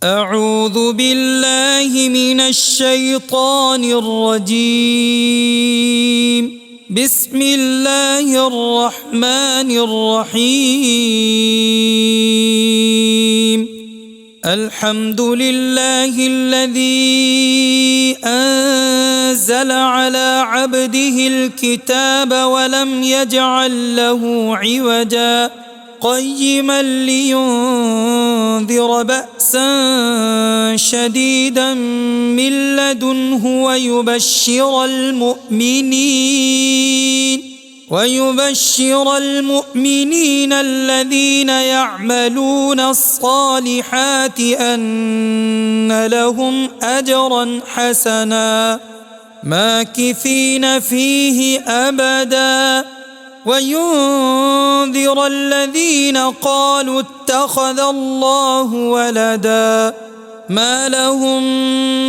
أعوذ بالله من الشيطان الرجيم. بسم الله الرحمن الرحيم. الحمد لله الذي أنزل على عبده الكتاب ولم يجعل له عوجا قيما لينذر بأسا شديدا من لدنه ويبشر المؤمنين الذين يعملون الصالحات أن لهم أجرا حسنا ماكثين فيه أبدا وينذر الذين قالوا اتخذ الله ولدا ما لهم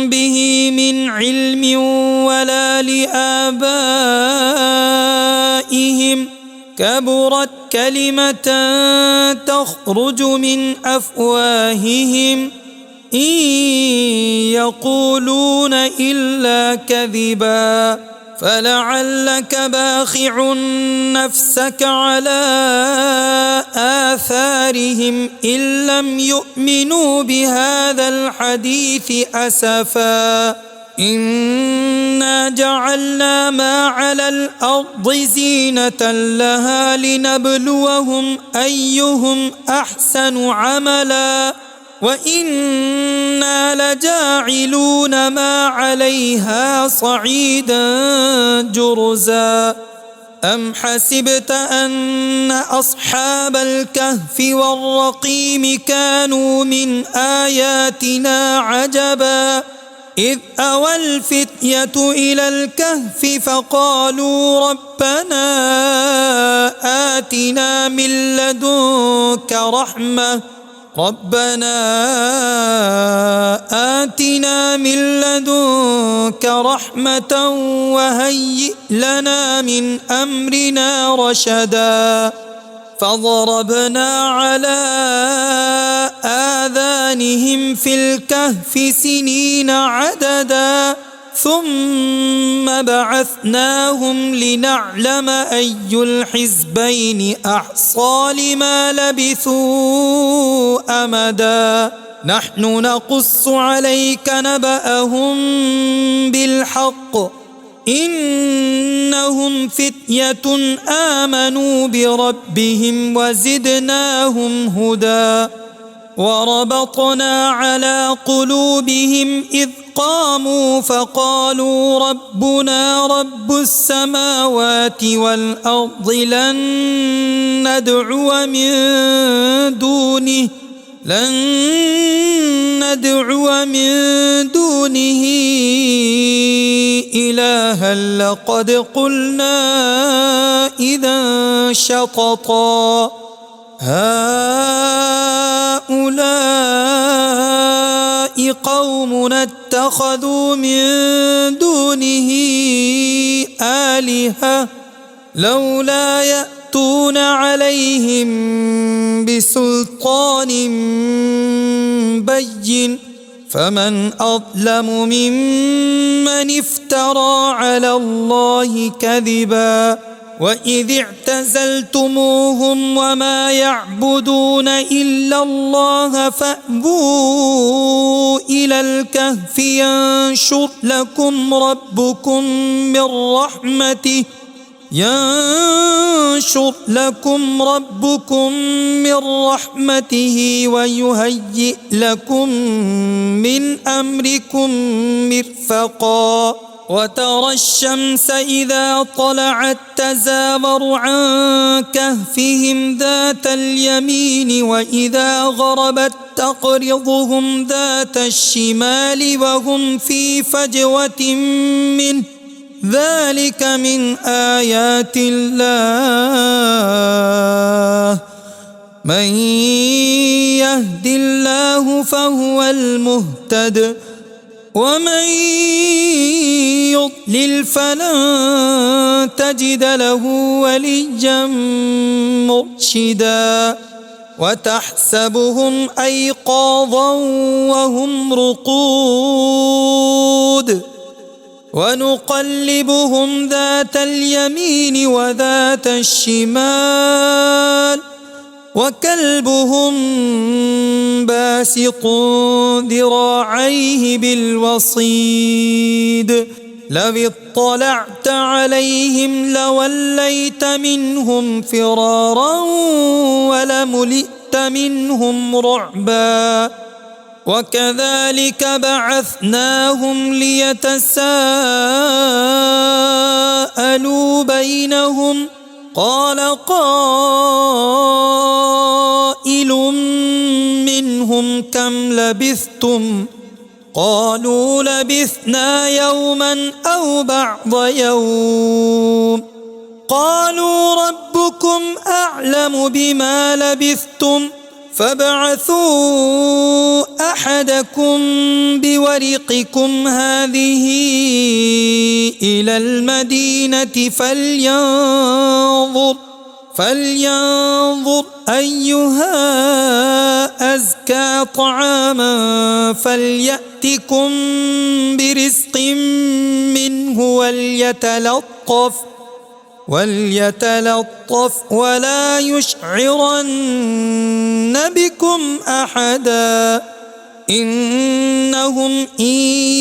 به من علم ولا لآبائهم كبرت كلمة تخرج من أفواههم إن يقولون إلا كذبا فلعلك باخع نفسك على آثارهم إن لم يؤمنوا بهذا الحديث أسفا إنا جعلنا ما على الأرض زينة لها لنبلوهم أيهم أحسن عملا وإنا لجاعلون ما عليها صعيدا جرزا أم حسبت أن أصحاب الكهف والرقيم كانوا من آياتنا عجبا إذ أوى الفتية إلى الكهف فقالوا ربنا آتنا من لدنك رحمة وهيئ لنا من أمرنا رشدا فضربنا على آذانهم في الكهف سنين عددا ثم بعثناهم لنعلم أي الحزبين أحصى لما لبثوا أمدا نحن نقص عليك نبأهم بالحق إنهم فتية آمنوا بربهم وزدناهم هدى وربطنا على قلوبهم إذ قاموا فقالوا ربنا رب السماوات والأرض لن ندعو من دونه إلها لقد قلنا إذا شططا هؤلاء قومنا اتخذوا من دونه آلهة لولا يأتون عليهم بسلطان بين فمن أظلم ممن افترى على الله كذبا وإذ اعتزلتموهم وما يعبدون إلا الله فأووا إلى الكهف ينشر لكم ربكم من رحمته ويهيئ لكم من أمركم مرفقا وترى الشمس إذا طلعت تزاور عن كهفهم ذات اليمين وإذا غربت تقرضهم ذات الشمال وهم في فجوة منه ذلك من آيات الله من يهد الله فهو المهتد ومن يضلل فلن تجد له وليا مرشدا وتحسبهم أيقاظا وهم رقود ونقلبهم ذات اليمين وذات الشمال وكلبهم باسط ذراعيه بالوصيد لو اطلعت عليهم لوليت منهم فرارا ولملئت منهم رعبا وكذلك بعثناهم ليتساءلوا بينهم قال قائل منهم كم لبثتم قالوا لبثنا يوما أو بعض يوم قالوا ربكم أعلم بما لبثتم فابعثوا أحدكم بورقكم هذه إلى المدينة فلينظر أيها أزكى طعاما فليأتكم برزق منه وليتلطف ولا يشعرن بكم أحدا إنهم إن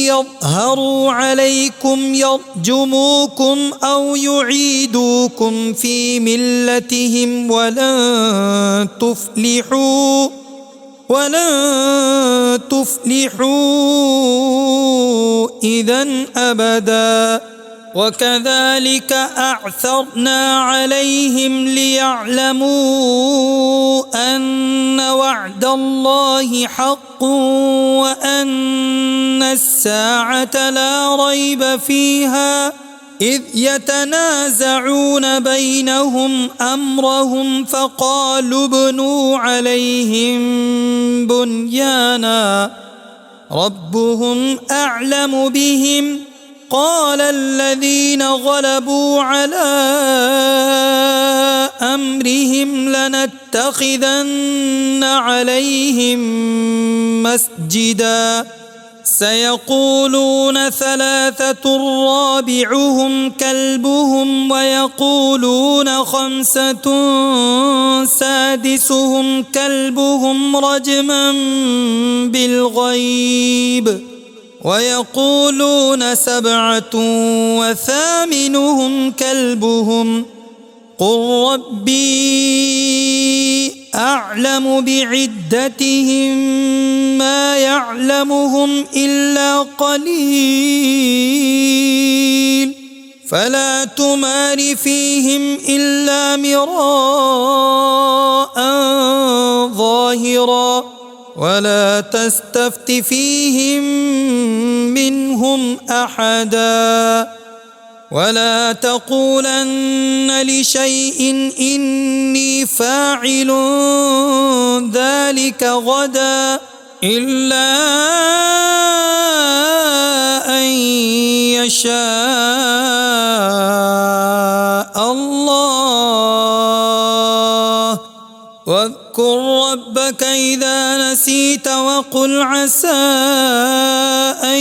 يظهروا عليكم يرجموكم أو يعيدوكم في ملتهم ولن تفلحوا إذا أبدا وكذلك أعثرنا عليهم ليعلموا أن وعد الله حق وأن الساعة لا ريب فيها إذ يتنازعون بينهم أمرهم فقالوا ابنوا عليهم بنيانا ربهم أعلم بهم قال الذين غلبوا على أمرهم لنتخذن عليهم مسجدا سيقولون ثلاثة رابعهم كلبهم ويقولون خمسة سادسهم كلبهم رجما بالغيب ويقولون سبعة وثامنهم كلبهم قل ربي أعلم بعدتهم ما يعلمهم إلا قليل فلا تمار فيهم إلا مراء ظاهرا ولا تستفت فيهم منهم أحدا ولا تقولن لشيء إني فاعل ذلك غدا إلا أن يشاء الله واذكر ربك إذا نسيت وقل عسى أن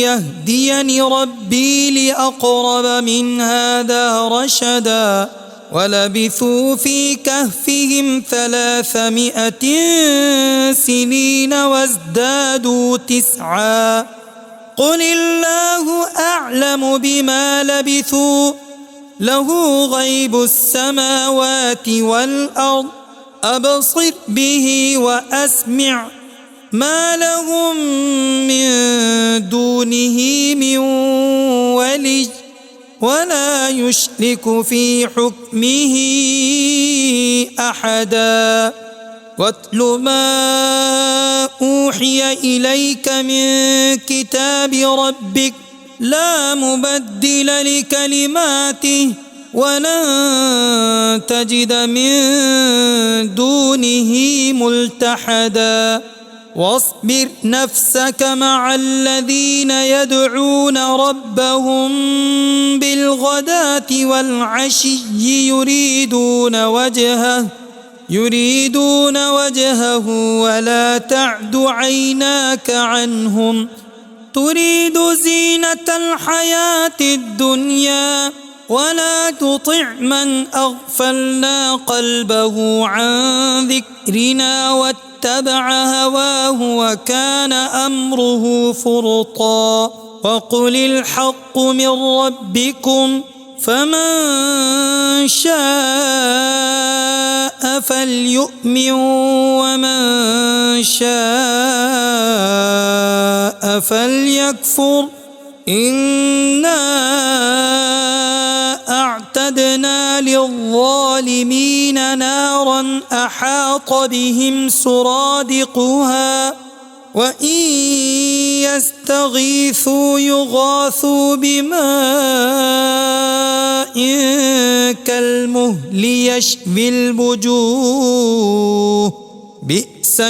يهديني ربي لأقرب من هذا رشدا ولبثوا في كهفهم 300 سنين وازدادوا 9 قل الله أعلم بما لبثوا له غيب السماوات والأرض أبصر به وأسمع ما لهم من دونه من ولي ولا يشرك في حكمه أحدا واتل ما أوحي إليك من كتاب ربك لا مبدل لكلماته ولن تجد من دونه ملتحدا واصبر نفسك مع الذين يدعون ربهم بالغداة والعشي يريدون وجهه يريدون وجهه ولا تعد عيناك عنهم تريد زينة الحياة الدنيا ولا تطع من أغفلنا قلبه عن ذكرنا واتبع هواه وكان أمره فرطا وقل الحق من ربكم فمن شاء فليؤمن ومن شاء فليكفر إنا أعتدنا للظالمين نارا أحاط بهم سرادقها وإن يستغيثوا يغاثوا بماء كالمهل يشوي الوجوه بئس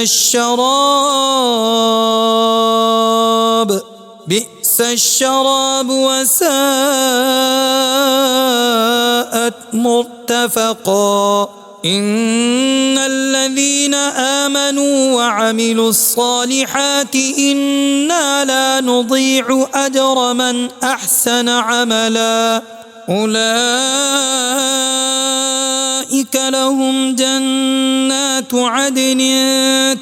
الشراب وساءت مرتفقا إن الذين آمنوا وعملوا الصالحات إنا لا نضيع أجر من أحسن عملا أولئك لهم جنات عدن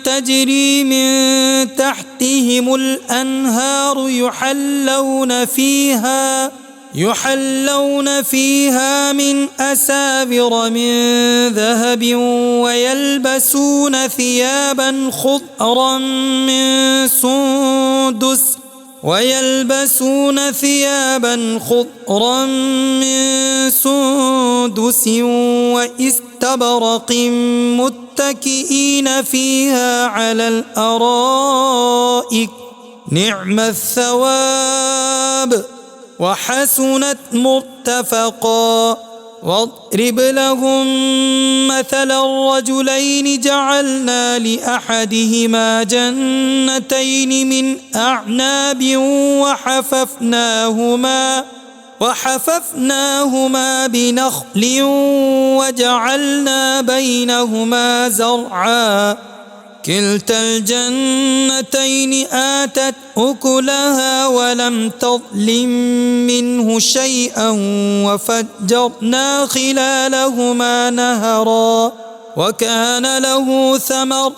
تجري من تحتهم الأنهار يحلون فيها من أساور من ذهب ويلبسون ثيابا خضرا من سندس وإستبرق متكئين فيها على الأرائك نعم الثواب وحسنت مرتفقا واضرب لهم مثل الرجلين جعلنا لأحدهما جنتين من أعناب وحففناهما بنخل وجعلنا بينهما زرعا كلتا الجنتين آتت أكلها ولم تظلم منه شيئا وفجرنا خلالهما نهرا وكان له ثمر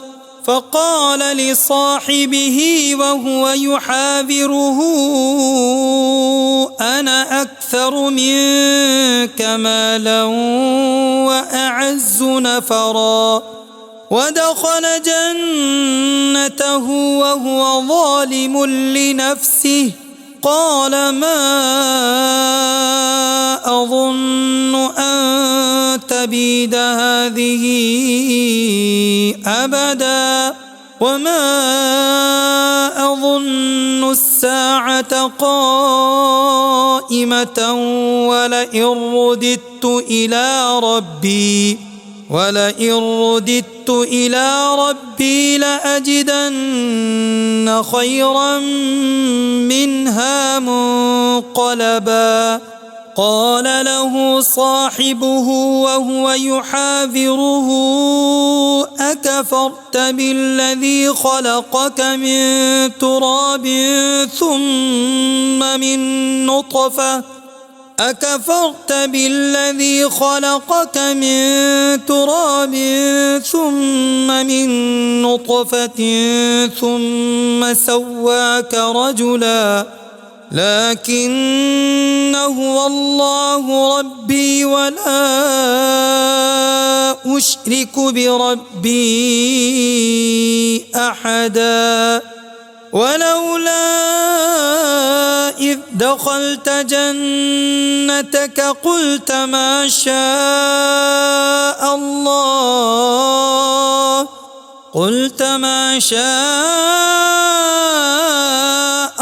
فقال لصاحبه وهو يحاوره أنا أكثر منك مالا وأعز نفرا ودخل جنته وهو ظالم لنفسه قال ما أظن أن تبيد هذه أبدا وما أظن الساعة قائمة ولئن رددت إلى ربي لأجدن خيرا منها منقلبا قال له صاحبه وهو يحاوره أكفرت بالذي خلقك من تراب ثم من نطفة ثم سواك رجلا لكن هو الله ربي ولا أشرك بربي أحدا ولولا إذ دخلت جنتك قلت ما شاء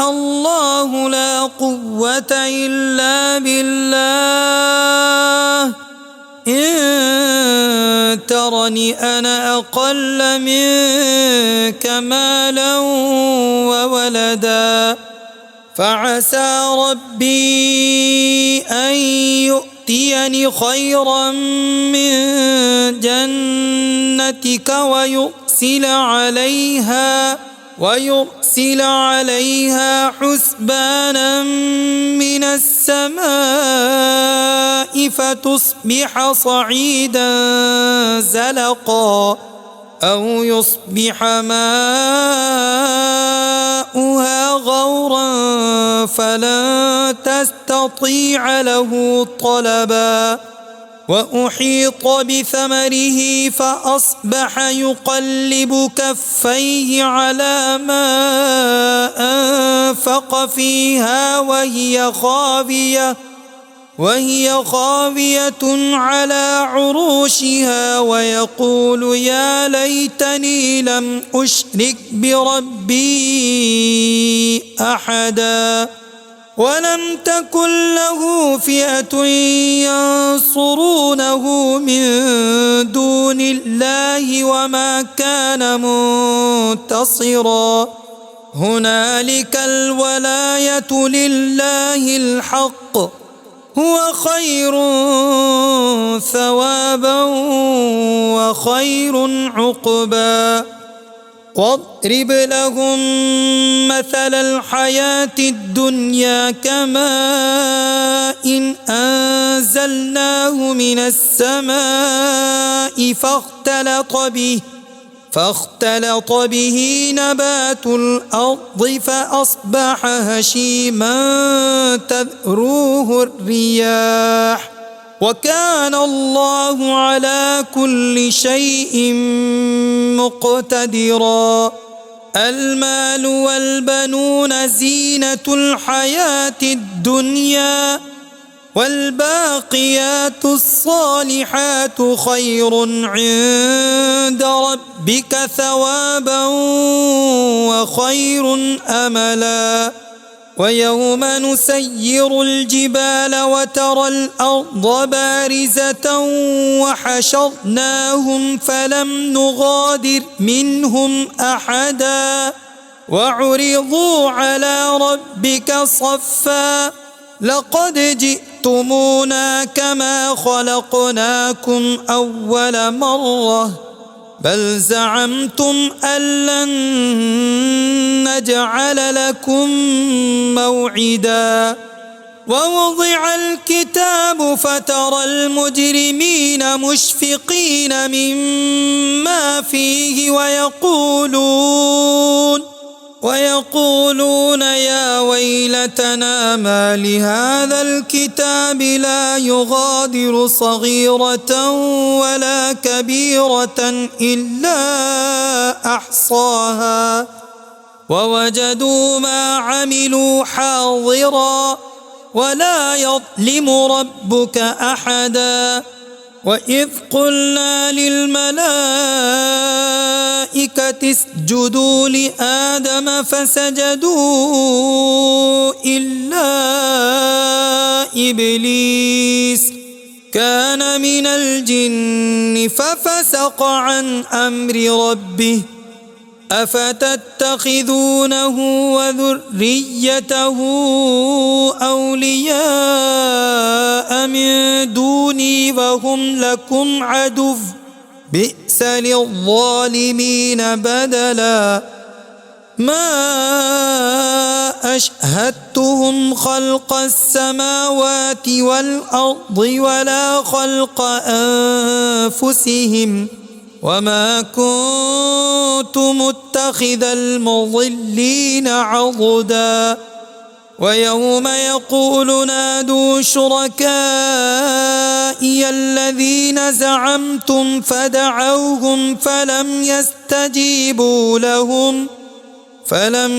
الله لا قوة إلا بالله إن ترني أنا أقل منك مالا وولدا فعسى ربي أن يؤتيني خيرا من جنتك ويرسل عليها حسبانا من السماء فتصبح صعيدا زلقا أو يصبح ماؤها غورا فلن تستطيع له طلبا وأحيط بثمره فأصبح يقلب كفيه على ما أنفق فيها وهي خاوية على عروشها ويقول يا ليتني لم أشرك بربي أحدا ولم تكن له فئة ينصرونه من دون الله وما كان منتصرا هنالك الولاية لله الحق هو خير ثوابا وخير عقبا واضرب لهم مثل الحياة الدنيا كماء أنزلناه من السماء فاختلط به نبات الأرض فأصبح هشيما تذروه الرياح وكان الله على كل شيء مقتدرا المال والبنون زينة الحياة الدنيا والباقيات الصالحات خير عند ربك ثوابا وخير أملا ويوم نسير الجبال وترى الأرض بارزة وحشرناهم فلم نغادر منهم أحدا وعرضوا على ربك صفا لقد جئتمونا كما خلقناكم أول مرة بل زعمتم أن لن نجعل لكم موعدا ووضع الكتاب فترى المجرمين مشفقين مما فيه ويقولون يا ويلتنا ما لهذا الكتاب لا يغادر صغيرة ولا كبيرة إلا أحصاها ووجدوا ما عملوا حاضرا ولا يظلم ربك أحدا وإذ قلنا للملائكة اسجدوا لآدم فسجدوا إلا إبليس كان من الجن ففسق عن أمر ربه أفتتخذونه وذريته أولياء من دوني وهم لكم عدو بئس للظالمين بدلا ما أشهدتهم خلق السماوات والأرض ولا خلق أنفسهم وما كنت متخذ المضلين عضدا ويوم يقول نادوا شركائي الذين زعمتم فدعوهم فلم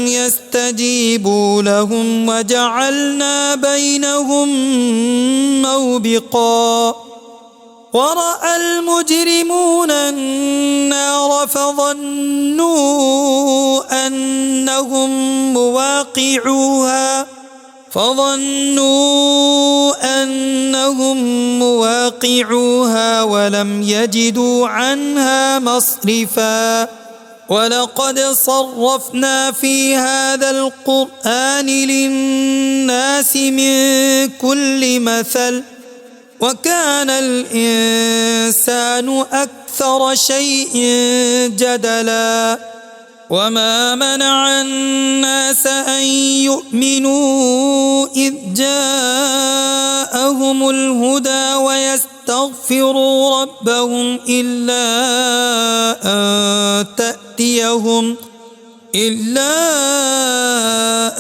يستجيبوا لهم وجعلنا بينهم موبقا ورأى المجرمون النار فظنوا أنهم مواقعوها ولم يجدوا عنها مصرفا ولقد صرفنا في هذا القرآن للناس من كل مثل وكان الإنسان أكثر شيء جدلا وما منع الناس أن يؤمنوا إذ جاءهم الهدى ويستغفروا ربهم إلا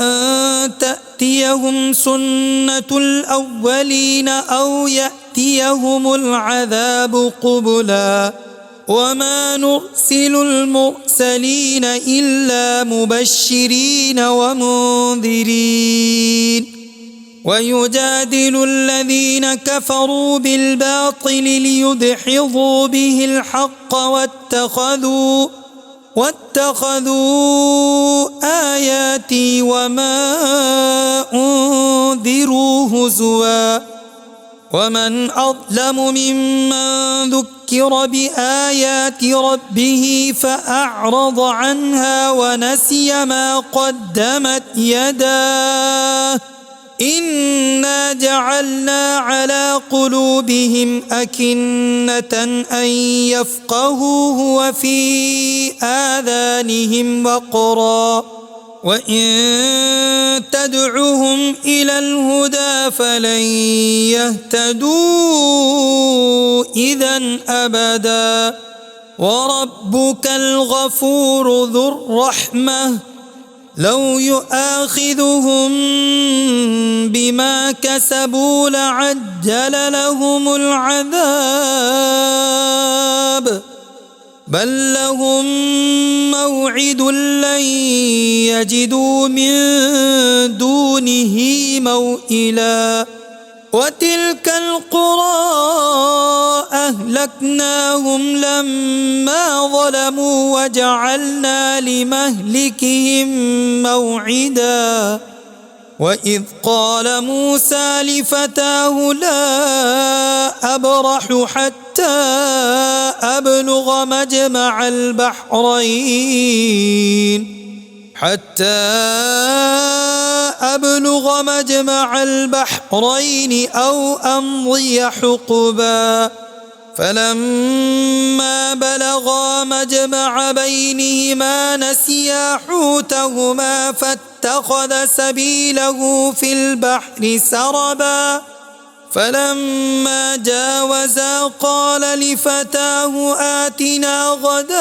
أن تأتيهم سنة الأولين أو يأتيهم العذاب قبلا وما نرسل المرسلين إلا مبشرين ومنذرين ويجادل الذين كفروا بالباطل ليدحضوا به الحق واتخذوا آياتي وما أنذروا هزوا ومن أظلم ممن ذكر بآيات ربه فأعرض عنها ونسي ما قدمت يداه إنا جعلنا على قلوبهم أكنة أن يفقهوه وفي آذانهم وقرا وإن تدعهم إلى الهدى فلن يهتدوا إذا أبدا وربك الغفور ذو الرحمة لو يؤاخذهم بما كسبوا لعجل لهم العذاب بل لهم موعد لن يجدوا من دونه موئلا وتلك القرى أهلكناهم لما ظلموا وجعلنا لمهلكهم موعدا وإذ قال موسى لفتاه لا أبرح حتى أبلغ مجمع البحرين أو أمضي حقبا فلما بلغا مجمع بينهما نسيا حوتهما فاتخذ سبيله في البحر سربا فلما جاوزا قال لفتاه آتنا غداءنا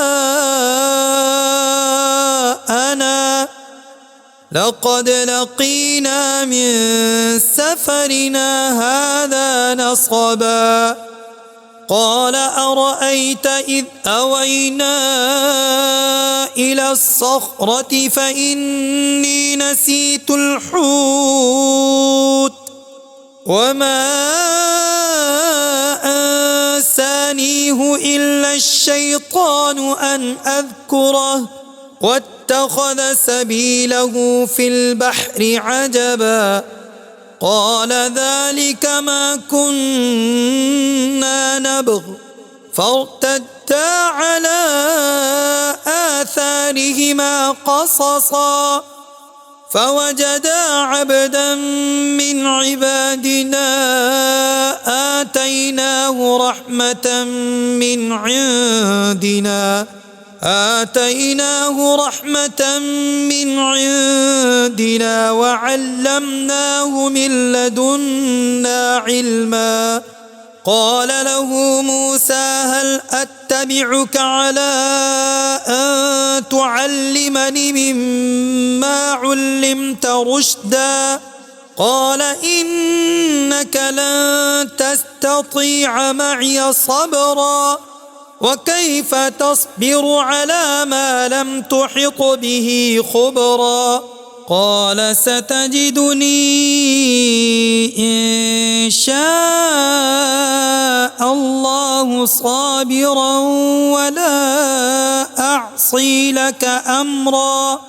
لقد لقينا من سفرنا هذا نصبا قال أرأيت إذ أوينا إلى الصخرة فإني نسيت الحوت وما أنسانيه إلا الشيطان أن أذكره واتخذ سبيله في البحر عجبا قال ذلك ما كنا نبغ فارتدا على آثارهما قصصا فوجدا عبدا من عبادنا آتيناه رحمة من عندنا وعلمناه من لدنا علما قال له موسى هل أتبعك على أن تعلمني مما علمت رشدا قال إنك لن تستطيع معي صبرا وكيف تصبر على ما لم تحط به خبرا قال ستجدني إن شاء الله صابرا ولا أعصي لك أمرا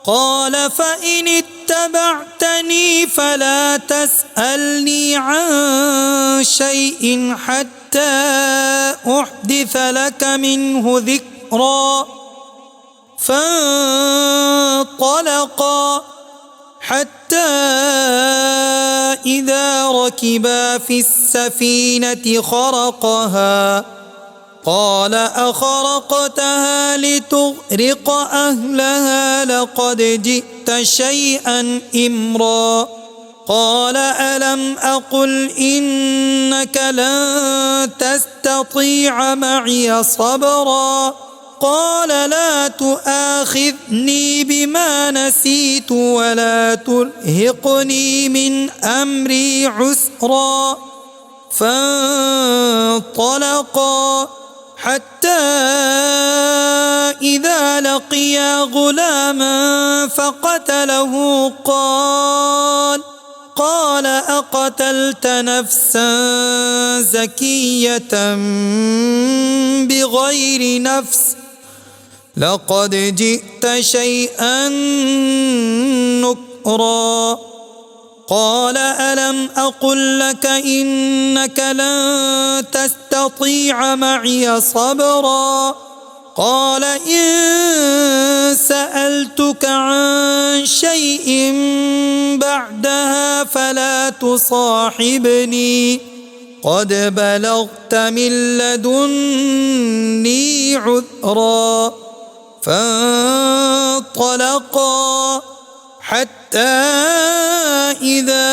قال فإن اتبعتني فلا تسألني عن شيء حتى أحدث لك منه ذكرا فانطلقا حتى إذا ركبا في السفينة خرقها قال أخرقتها لتغرق أهلها لقد جئت شيئا إمرا قال ألم أقل إنك لن تستطيع معي صبرا قال لا تؤاخذني بما نسيت ولا ترهقني من أمري عسرا فانطلقا حتى إذا لقيا غلاما فقتله قال أقتلت نفسا زكية بغير نفس لقد جئت شيئا نكرا قال ألم أقل لك إنك لن تستطيع معي صبرا قال إن سألتك عن شيء بعدها فلا تصاحبني قد بلغت من لدني عذرا فانطلقا حتى إذا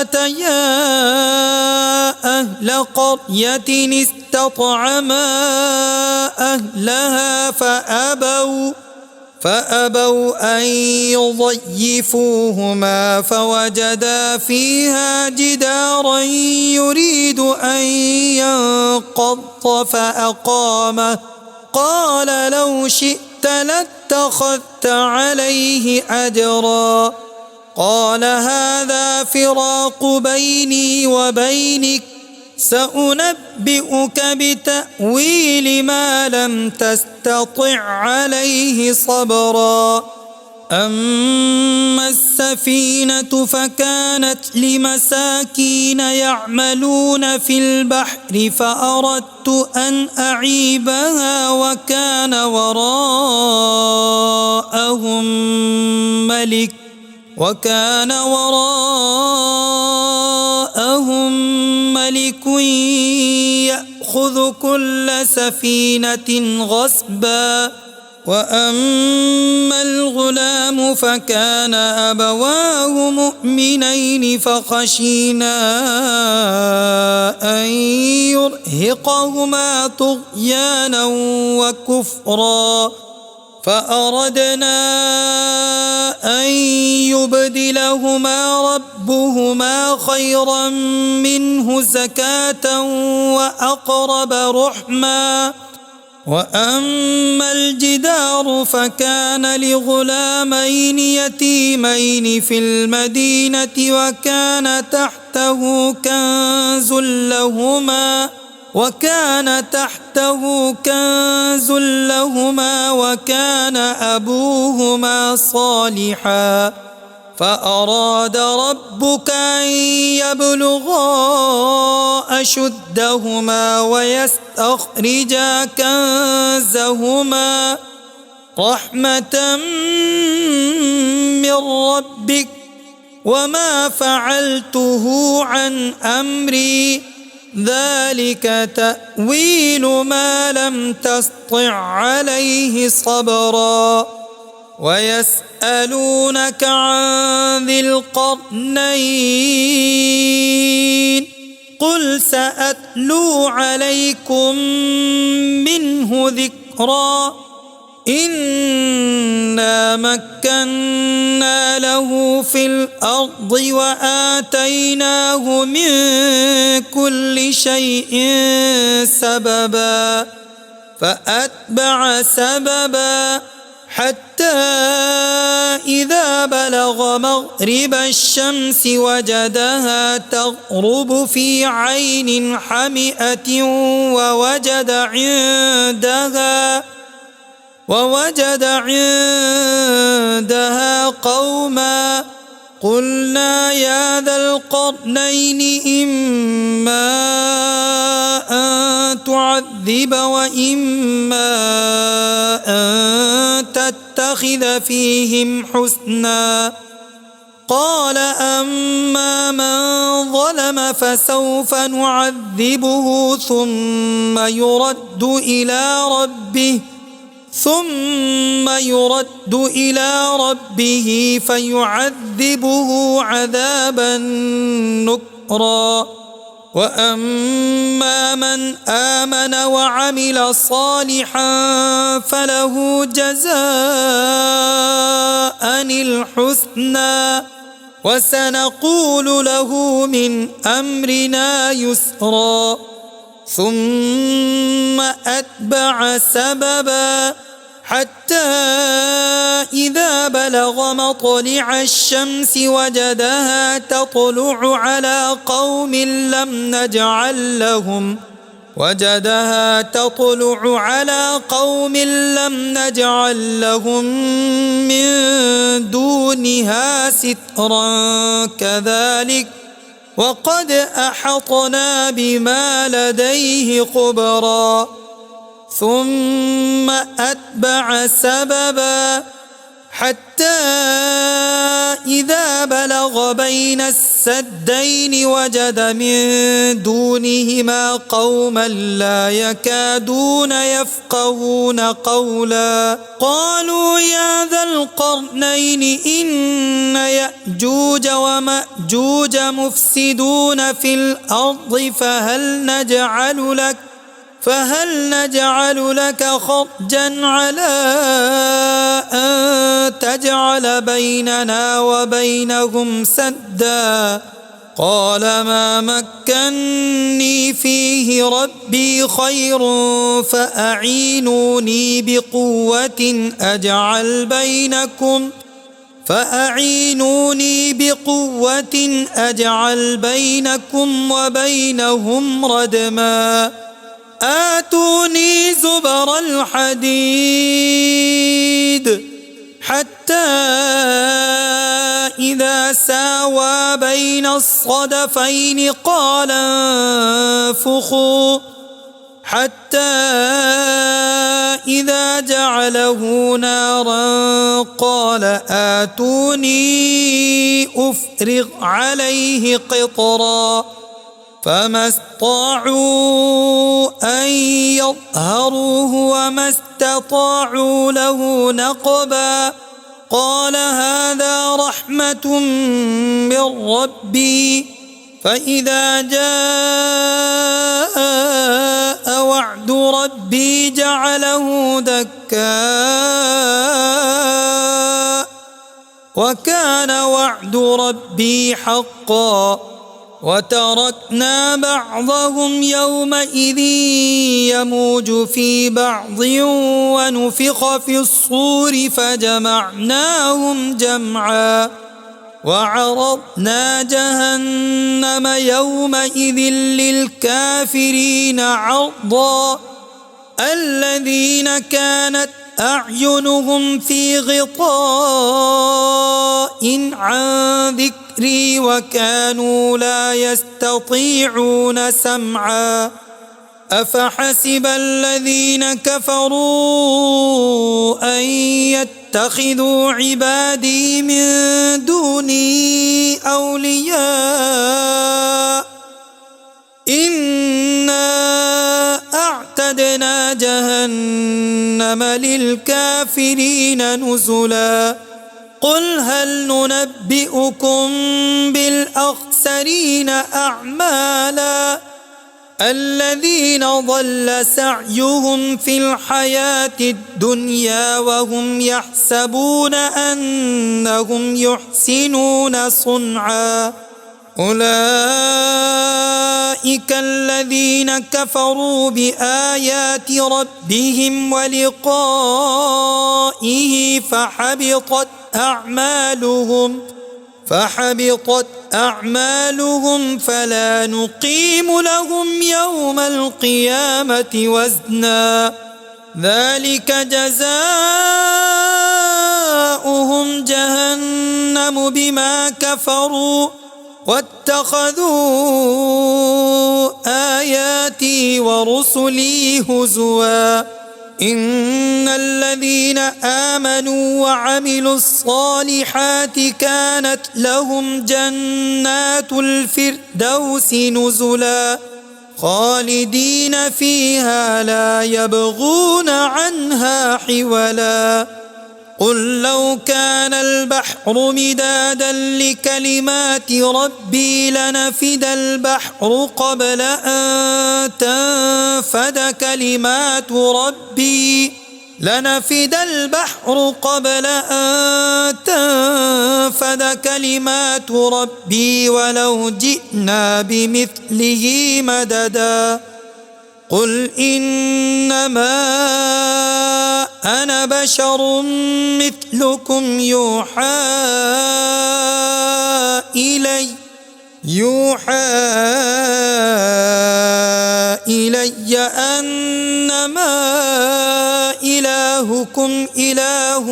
أتيا أهل قرية استطعما أهلها فأبوا أن يضيفوهما فوجدا فيها جدارا يريد أن ينقض فأقامه قال لو شئت لاتخذت عليه أجرا قال هذا فراق بيني وبينك سأنبئك بتأويل ما لم تستطع عليه صبرا أما السفينة فكانت لمساكين يعملون في البحر فأردت أن أعيبها وكان وراءهم ملك يأخذ كل سفينة غصبا وأما الغلام فكان أبواه مؤمنين فخشينا أن يرهقهما طغيانا وكفرا فأردنا أن يبدلهما ربهما خيرا منه زكاة وأقرب رحما وأما الجدار فكان لغلامين يتيمين في المدينة وكان تحته كنز لهما وكان أبوهما صالحا فأراد ربك أن يبلغا أشدهما ويستخرجا كنزهما رحمة من ربك وما فعلته عن أمري ذلك تأويل ما لم تسطع عليه صبرا ويسألونك عن ذي القرنين قل سأتلو عليكم منه ذكرا إنا مكنا له في الأرض وآتيناه من كل شيء سببا فأتبع سببا حتى إذا بلغ مغرب الشمس وجدها تغرب في عين حمئة ووجد عندها قوما قلنا يا ذا القرنين إما أن تعذب وإما أن تتخذ فيهم حسنا قال أما من ظلم فسوف نعذبه ثم يرد إلى ربه فيعذبه عذابا نكرا وأما من آمن وعمل صالحا فله جزاء الحسنى وسنقول له من أمرنا يسرا ثم أتبع سببا حتى إذا بلغ مطلع الشمس وجدها تطلع على قوم لم نجعل لهم من دونها سترا كذلك وقد أحطنا بما لديه خبرا ثم أتبع سببا حتى إذا بلغ بين السدين وجد من دونهما قوما لا يكادون يفقهون قولا قالوا يا ذا القرنين إن يأجوج ومأجوج مفسدون في الأرض فهل نجعل لك خرجا على أن تجعل بيننا وبينهم سدا قال ما مكني فيه ربي خير فأعينوني بقوة أجعل بينكم وبينهم ردما آتوني زبر الحديد حتى إذا ساوى بين الصدفين قال انفخوا حتى إذا جعله نارا قال آتوني أفرغ عليه قطرا فما استطاعوا أن يظهروه وما استطاعوا له نقبا قال هذا رحمة من ربي فإذا جاء وعد ربي جعله دكا وكان وعد ربي حقا وتركنا بعضهم يومئذ يموج في بعض ونفخ في الصور فجمعناهم جمعا وعرضنا جهنم يومئذ للكافرين عرضا الذين كانت أعينهم في غطاء عن ذكري وكانوا لا يستطيعون سمعا أفحسب الذين كفروا أن يتخذوا عبادي من دوني أولياء إنا أعتدنا جهنم للكافرين نزلا قل هل ننبئكم بالأخسرين أعمالا الذين ضل سعيهم في الحياة الدنيا وهم يحسبون أنهم يحسنون صنعا أولئك الذين كفروا بآيات ربهم ولقائه فحبطت أعمالهم فلا نقيم لهم يوم القيامة وزنا ذلك جزاؤهم جهنم بما كفروا واتخذوا آياتي ورسلي هزوا إن الذين آمنوا وعملوا الصالحات كانت لهم جنات الفردوس نزلا خالدين فيها لا يبغون عنها حولا قل لو كان البحر مدادا لكلمات ربي لنفد البحر قبل أن تنفد كلمات ربي ولو جئنا بمثله مددا قل إنما أنا بشر مثلكم يوحى إلي أنما إلهكم إله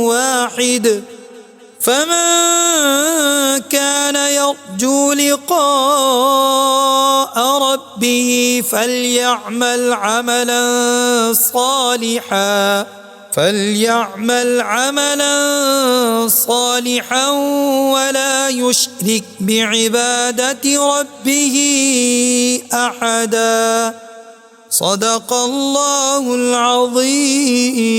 واحد فمن كان يرجو لقاء ربه فليعمل عملا صالحا ولا يشرك بعبادة ربه أحدا صدق الله العظيم.